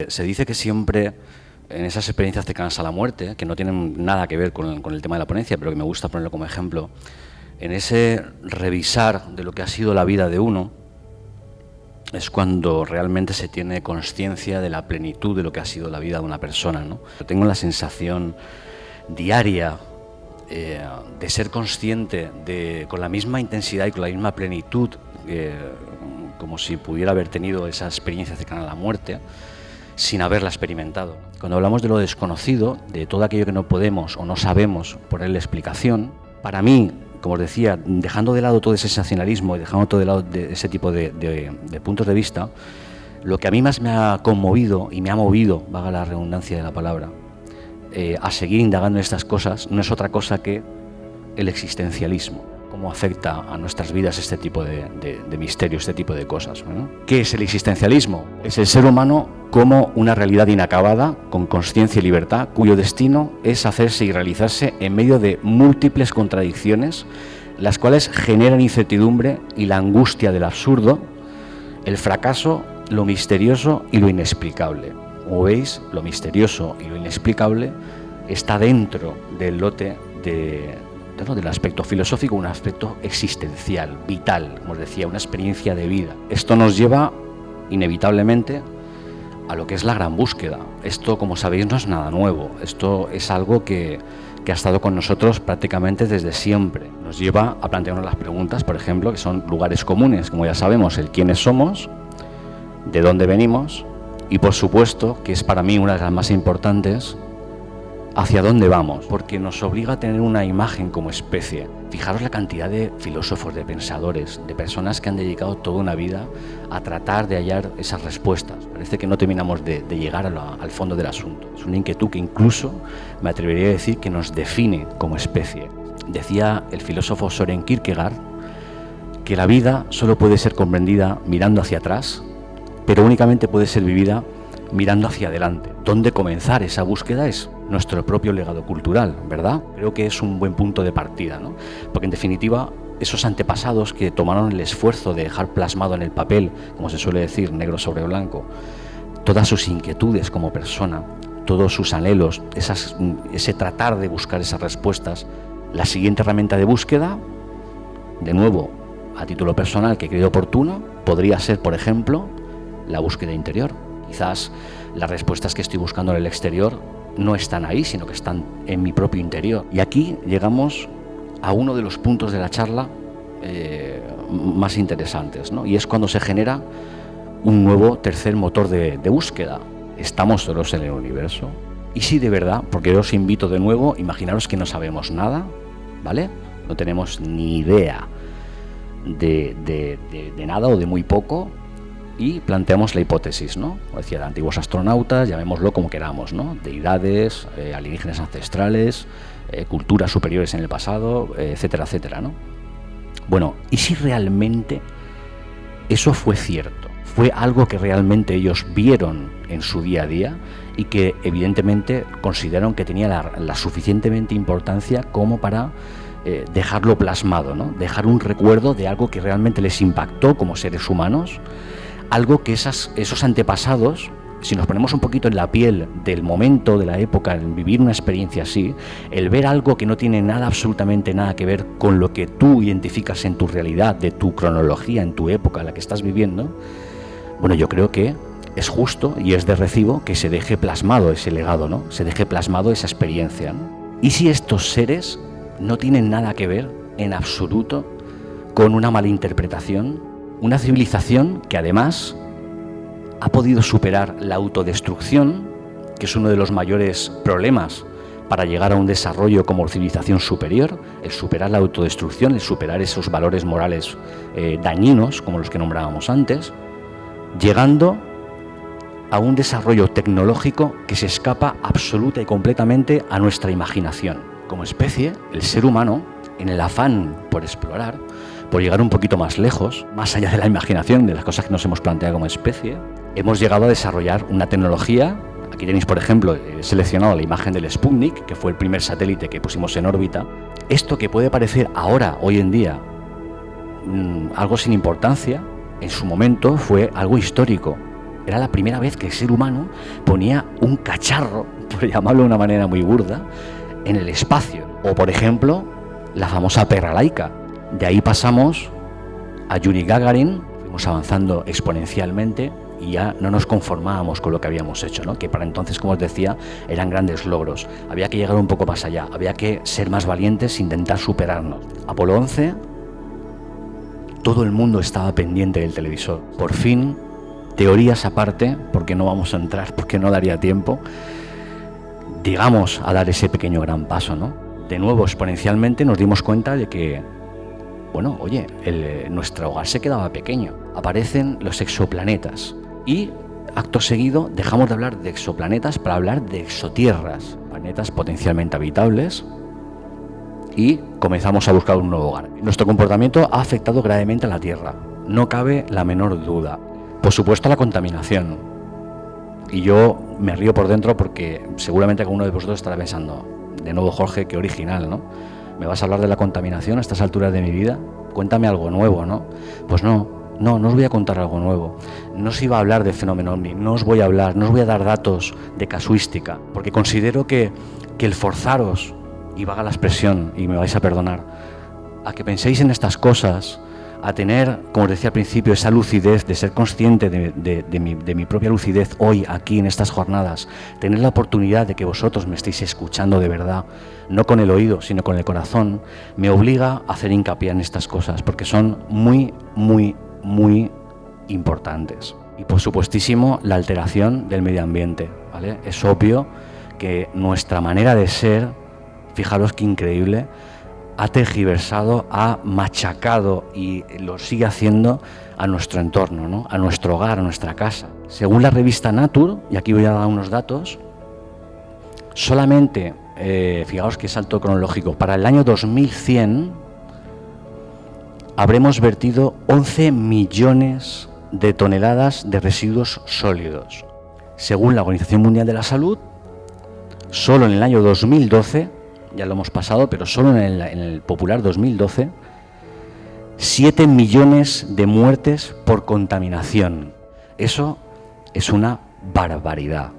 Se dice que siempre en esas experiencias cercanas a la muerte, que no tienen nada que ver con el tema de la ponencia, pero que me gusta ponerlo como ejemplo, en ese revisar de lo que ha sido la vida de uno, es cuando realmente se tiene conciencia de la plenitud de lo que ha sido la vida de una persona, ¿no? Tengo la sensación diaria de ser consciente con la misma intensidad y con la misma plenitud, como si pudiera haber tenido esa experiencia cercana a la muerte, sin haberla experimentado. Cuando hablamos de lo desconocido, de todo aquello que no podemos o no sabemos ponerle explicación, para mí, como os decía, dejando de lado todo ese sensacionalismo y dejando todo de lado ese tipo de puntos de vista, lo que a mí más me ha conmovido y me ha movido, valga la redundancia de la palabra, a seguir indagando en estas cosas, no es otra cosa que el existencialismo. Cómo afecta a nuestras vidas este tipo de misterios, este tipo de cosas, ¿no? ¿Qué es el existencialismo? Es el ser humano como una realidad inacabada, con consciencia y libertad, cuyo destino es hacerse y realizarse en medio de múltiples contradicciones, las cuales generan incertidumbre y la angustia del absurdo, el fracaso, lo misterioso y lo inexplicable. Como veis, lo misterioso y lo inexplicable está dentro del lote del aspecto filosófico, un aspecto existencial, vital, como os decía, una experiencia de vida. Esto nos lleva inevitablemente a lo que es la gran búsqueda. Esto, como sabéis, no es nada nuevo. Esto es algo que ha estado con nosotros prácticamente desde siempre. Nos lleva a plantearnos las preguntas, por ejemplo, que son lugares comunes, como ya sabemos, el quiénes somos, de dónde venimos y, por supuesto, que es para mí una de las más importantes, hacia dónde vamos, porque nos obliga a tener una imagen como especie. Fijaros la cantidad de filósofos, de pensadores, de personas que han dedicado toda una vida a tratar de hallar esas respuestas. Parece que no terminamos de llegar al fondo del asunto. Es una inquietud que incluso me atrevería a decir que nos define como especie. Decía el filósofo Søren Kierkegaard que la vida solo puede ser comprendida mirando hacia atrás, pero únicamente puede ser vivida mirando hacia adelante. ¿Dónde comenzar esa búsqueda? Es nuestro propio legado cultural, ¿verdad? Creo que es un buen punto de partida, ¿no? Porque en definitiva, esos antepasados que tomaron el esfuerzo de dejar plasmado en el papel, como se suele decir, negro sobre blanco, todas sus inquietudes como persona, todos sus anhelos, ese tratar de buscar esas respuestas, la siguiente herramienta de búsqueda, de nuevo, a título personal que he creído oportuno, podría ser, por ejemplo, la búsqueda interior. Quizás las respuestas que estoy buscando en el exterior no están ahí, sino que están en mi propio interior. Y aquí llegamos a uno de los puntos de la charla más interesantes, ¿no? Y es cuando se genera un nuevo tercer motor de búsqueda. ¿Estamos solos en el universo? Y si de verdad, porque yo os invito de nuevo, imaginaros que no sabemos nada, ¿vale? No tenemos ni idea de nada o de muy poco, y planteamos la hipótesis, ¿no? Como decía, de antiguos astronautas, llamémoslo como queramos, ¿no? Deidades, alienígenas ancestrales, culturas superiores en el pasado, etcétera, etcétera, ¿no? Bueno, ¿y si realmente eso fue cierto? Fue algo que realmente ellos vieron en su día a día y que evidentemente consideraron que tenía la suficientemente importancia como para dejarlo plasmado, ¿no? Dejar un recuerdo de algo que realmente les impactó como seres humanos. Algo que esos antepasados, si nos ponemos un poquito en la piel del momento, de la época, en vivir una experiencia así, el ver algo que no tiene nada, absolutamente nada que ver con lo que tú identificas en tu realidad, de tu cronología, en tu época, en la que estás viviendo, bueno, yo creo que es justo y es de recibo que se deje plasmado ese legado, ¿no? Se deje plasmado esa experiencia, ¿no? ¿Y si estos seres no tienen nada que ver en absoluto con una malinterpretación? Una civilización que además ha podido superar la autodestrucción, que es uno de los mayores problemas para llegar a un desarrollo como civilización superior, el superar la autodestrucción, el superar esos valores morales dañinos, como los que nombrábamos antes, llegando a un desarrollo tecnológico que se escapa absoluta y completamente a nuestra imaginación. Como especie, el ser humano, en el afán por explorar, por llegar un poquito más lejos, más allá de la imaginación, de las cosas que nos hemos planteado como especie, hemos llegado a desarrollar una tecnología. Aquí tenéis, por ejemplo, he seleccionado la imagen del Sputnik, que fue el primer satélite que pusimos en órbita. Esto que puede parecer ahora, hoy en día, algo sin importancia, en su momento fue algo histórico. Era la primera vez que el ser humano ponía un cacharro, por llamarlo de una manera muy burda, en el espacio. O, por ejemplo, la famosa perra laica. De ahí pasamos a Yuri Gagarin, fuimos avanzando exponencialmente y ya no nos conformábamos con lo que habíamos hecho, ¿no? Que para entonces, como os decía, eran grandes logros. Había que llegar un poco más allá, había que ser más valientes, intentar superarnos. Apolo 11, todo el mundo estaba pendiente del televisor. Por fin, teorías aparte, porque no vamos a entrar, porque no daría tiempo, llegamos a dar ese pequeño gran paso, ¿no? De nuevo, exponencialmente nos dimos cuenta de que, bueno, oye, nuestro hogar se quedaba pequeño. Aparecen los exoplanetas y, acto seguido, dejamos de hablar de exoplanetas para hablar de exotierras, planetas potencialmente habitables, y comenzamos a buscar un nuevo hogar. Nuestro comportamiento ha afectado gravemente a la Tierra, no cabe la menor duda. Por supuesto, la contaminación. Y yo me río por dentro porque seguramente alguno de vosotros estará pensando, de nuevo Jorge, qué original, ¿no? ¿Me vas a hablar de la contaminación a estas alturas de mi vida? Cuéntame algo nuevo, ¿no? Pues no os voy a contar algo nuevo. No os iba a hablar de fenómeno ovni, no os voy a dar datos de casuística, porque considero que el forzaros, y valga la expresión, y me vais a perdonar, a que penséis en estas cosas, a tener, como os decía al principio, esa lucidez, de ser consciente de mi propia lucidez hoy, aquí, en estas jornadas, tener la oportunidad de que vosotros me estéis escuchando de verdad, no con el oído, sino con el corazón, me obliga a hacer hincapié en estas cosas, porque son muy, muy, muy importantes. Y por supuestísimo, la alteración del medio ambiente, ¿vale? Es obvio que nuestra manera de ser, fijaros qué increíble, ha tergiversado, ha machacado y lo sigue haciendo a nuestro entorno, ¿no? A nuestro hogar, a nuestra casa. Según la revista Nature, y aquí voy a dar unos datos, solamente, fijaos qué salto cronológico, para el año 2100 habremos vertido 11 millones de toneladas de residuos sólidos. Según la Organización Mundial de la Salud, solo en el año 2012, ya lo hemos pasado, pero solo en el popular 2012, 7 millones de muertes por contaminación. Eso es una barbaridad.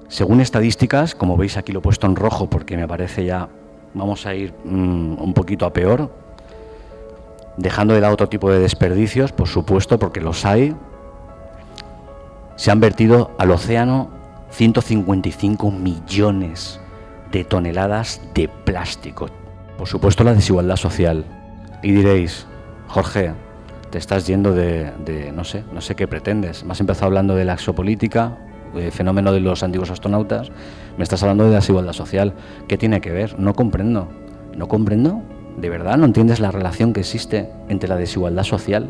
Según estadísticas, como veis aquí lo he puesto en rojo porque me parece ya, vamos a ir un poquito a peor, dejando de lado otro tipo de desperdicios, por supuesto, porque los hay, se han vertido al océano 155 millones de toneladas de plástico. Por supuesto, la desigualdad social. Y diréis, Jorge, te estás yendo de no sé qué pretendes. Me has empezado hablando de la exopolítica, del fenómeno de los antiguos astronautas, me estás hablando de la desigualdad social. ¿Qué tiene que ver? No comprendo. ¿No comprendo? ¿De verdad no entiendes la relación que existe entre la desigualdad social,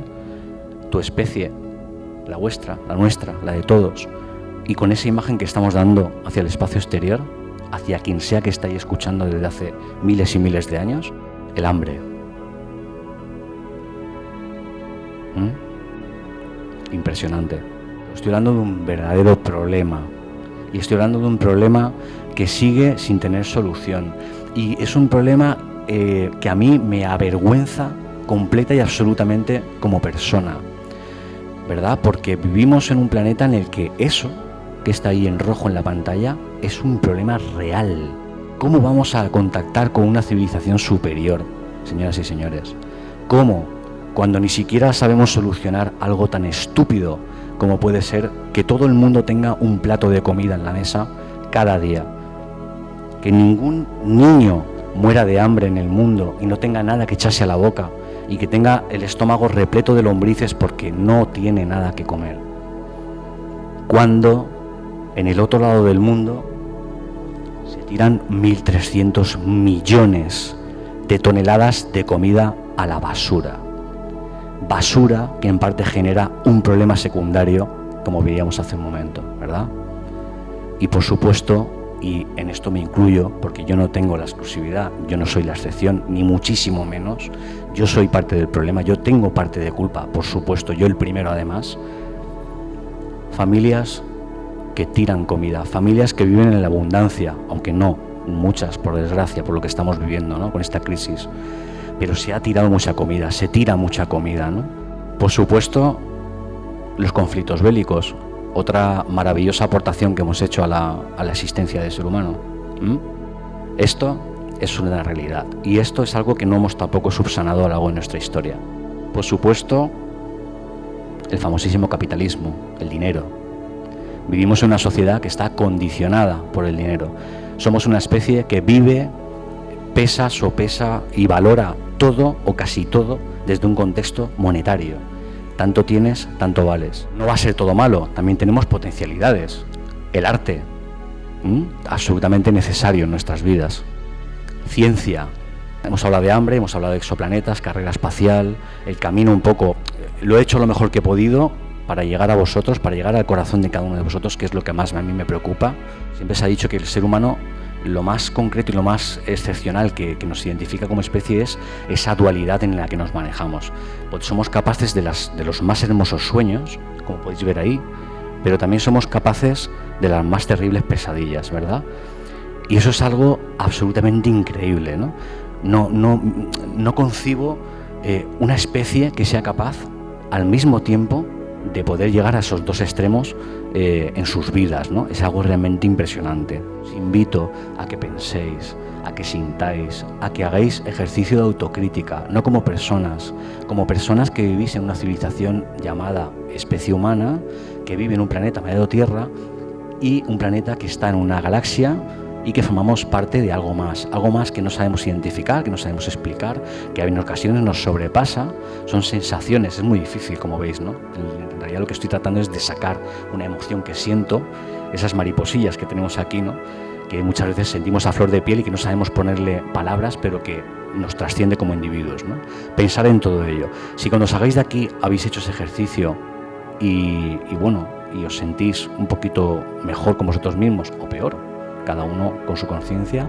tu especie, la vuestra, la nuestra, la de todos, y con esa imagen que estamos dando hacia el espacio exterior, hacia quien sea que estáis escuchando desde hace miles y miles de años? El hambre. Impresionante. Estoy hablando de un verdadero problema. Y estoy hablando de un problema que sigue sin tener solución. Y es un problema que a mí me avergüenza completa y absolutamente como persona, ¿verdad? Porque vivimos en un planeta en el que eso que está ahí en rojo en la pantalla es un problema real. ¿Cómo vamos a contactar con una civilización superior, señoras y señores? ¿Cómo? Cuando ni siquiera sabemos solucionar algo tan estúpido como puede ser que todo el mundo tenga un plato de comida en la mesa cada día. Que ningún niño muera de hambre en el mundo y no tenga nada que echarse a la boca y que tenga el estómago repleto de lombrices porque no tiene nada que comer. Cuando en el otro lado del mundo se tiran 1.300 millones de toneladas de comida a la basura. Basura que en parte genera un problema secundario, como veíamos hace un momento, ¿verdad? Y por supuesto, y en esto me incluyo porque yo no tengo la exclusividad, yo no soy la excepción, ni muchísimo menos, yo soy parte del problema, yo tengo parte de culpa, por supuesto, yo el primero además. Familias que tiran comida, familias que viven en la abundancia, aunque no muchas, por desgracia, por lo que estamos viviendo, ¿no? Con esta crisis, pero se ha tirado mucha comida, se tira mucha comida, ¿no? Por supuesto, los conflictos bélicos, otra maravillosa aportación que hemos hecho a la existencia del ser humano. Esto es una realidad y esto es algo que no hemos tampoco subsanado a lo largo de nuestra historia. Por supuesto, el famosísimo capitalismo, el dinero. Vivimos en una sociedad que está condicionada por el dinero. Somos una especie que vive, pesa, sopesa y valora todo o casi todo desde un contexto monetario. Tanto tienes, tanto vales. No va a ser todo malo, también tenemos potencialidades. El arte, absolutamente necesario en nuestras vidas. Ciencia. Hemos hablado de hambre, hemos hablado de exoplanetas, carrera espacial, el camino un poco. Lo he hecho lo mejor que he podido para llegar a vosotros, para llegar al corazón de cada uno de vosotros, que es lo que más a mí me preocupa. Siempre se ha dicho que el ser humano, lo más concreto y lo más excepcional que nos identifica como especie es esa dualidad en la que nos manejamos. Pues somos capaces de los más hermosos sueños, como podéis ver ahí, pero también somos capaces de las más terribles pesadillas, ¿verdad? Y eso es algo absolutamente increíble, ¿no? No concibo una especie que sea capaz al mismo tiempo de poder llegar a esos dos extremos en sus vidas, ¿no? Es algo realmente impresionante. Os invito a que penséis, a que sintáis, a que hagáis ejercicio de autocrítica, no como personas que vivís en una civilización llamada especie humana, que vive en un planeta llamado Tierra y un planeta que está en una galaxia y que formamos parte de algo más que no sabemos identificar, que no sabemos explicar, que en ocasiones nos sobrepasa, son sensaciones, es muy difícil, como veis, ¿no? En realidad lo que estoy tratando es de sacar una emoción que siento, esas mariposillas que tenemos aquí, ¿no? Que muchas veces sentimos a flor de piel y que no sabemos ponerle palabras, pero que nos trasciende como individuos, ¿no? Pensar en todo ello. Si cuando salgáis de aquí habéis hecho ese ejercicio y os sentís un poquito mejor con vosotros mismos, o peor, cada uno con su conciencia,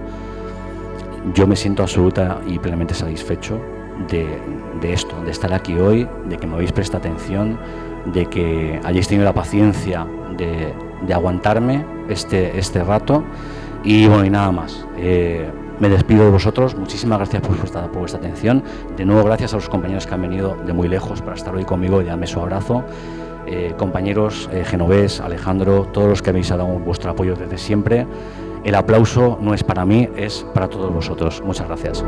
yo me siento absoluta y plenamente satisfecho de esto, de estar aquí hoy, de que me habéis prestado atención, de que hayáis tenido la paciencia de aguantarme este rato y bueno, y nada más. Me despido de vosotros, muchísimas gracias por vuestra atención, de nuevo gracias a los compañeros que han venido de muy lejos para estar hoy conmigo, y darme su abrazo. Compañeros, Genovés, Alejandro, todos los que habéis dado vuestro apoyo desde siempre. El aplauso no es para mí, es para todos vosotros. Muchas gracias.